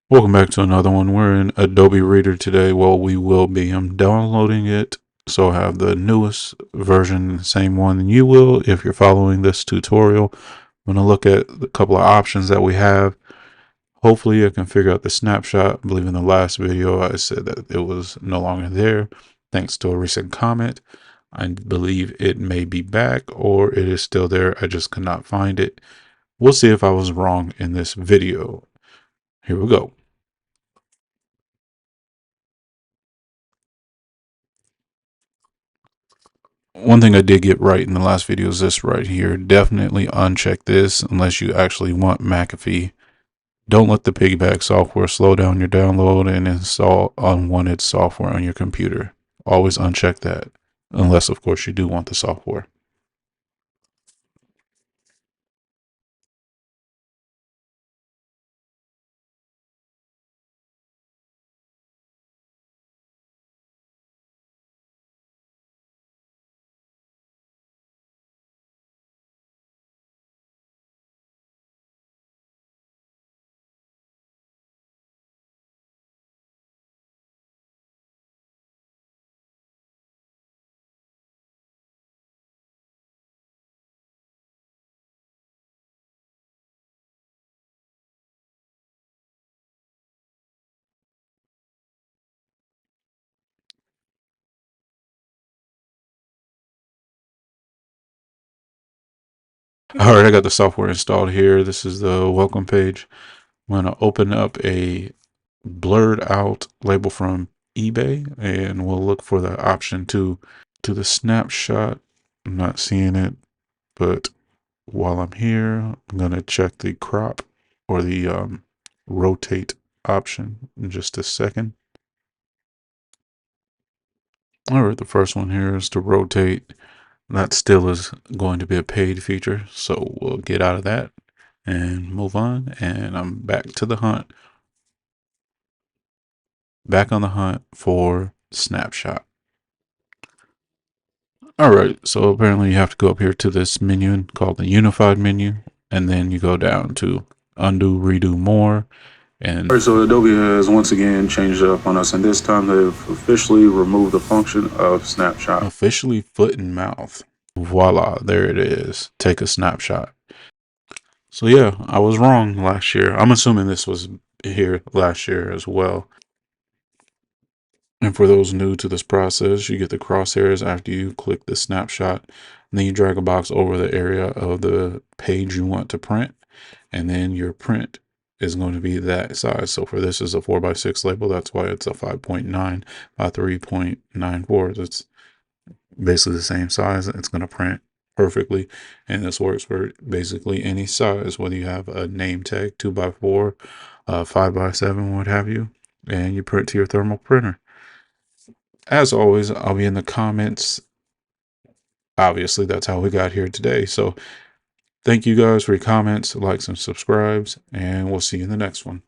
Welcome back to another one. We're in Adobe Reader today. Well, we will be. I'm downloading it, so I have the newest version, the same one you will if you're following this tutorial. I'm going to look at a couple of options that we have. Hopefully I can figure out the snapshot. I believe in the last video I said that it was no longer there. Thanks to a recent comment. I believe it may be back or it is still there. I just could not find it. We'll see if I was wrong in this video. Here we go. One thing I did get right in the last video is this right here. Definitely uncheck this unless you actually want McAfee. Don't let the piggyback software slow down your download and install unwanted software on your computer. Always uncheck that, unless of course you do want the software. All right, I got the software installed here. This is the welcome page. I'm going to open up a blurred out label from eBay and we'll look for the option to the snapshot. I'm not seeing it, but while I'm here, I'm going to check the crop or the rotate option in just a second. All right, the first one here is to rotate. That still is going to be a paid feature, so we'll get out of that and move on. And I'm back to the hunt, back on the hunt for Snapshot. All right, so apparently you have to go up here to this menu called the Unified menu, and then you go down to Undo, Redo, More. And all right, so Adobe has once again changed up on us, and this time they've officially removed the function of Snapshot. Officially foot and mouth. Voila, there it is. Take a snapshot. So yeah, I was wrong last year. I'm assuming this was here last year as well. And for those new to this process, you get the crosshairs after you click the snapshot. And then you drag a box over the area of the page you want to print. And then your print is going to be that size. So for this is a 4x6 label. That's why it's a 5.9 by 3.94. That's basically the same size. It's going to print perfectly. And this works for basically any size, whether you have a name tag 2x4, 5x7, what have you, and you print to your thermal printer. As always, I'll be in the comments. Obviously, that's how we got here today. So thank you guys for your comments, likes, and subscribes, and we'll see you in the next one.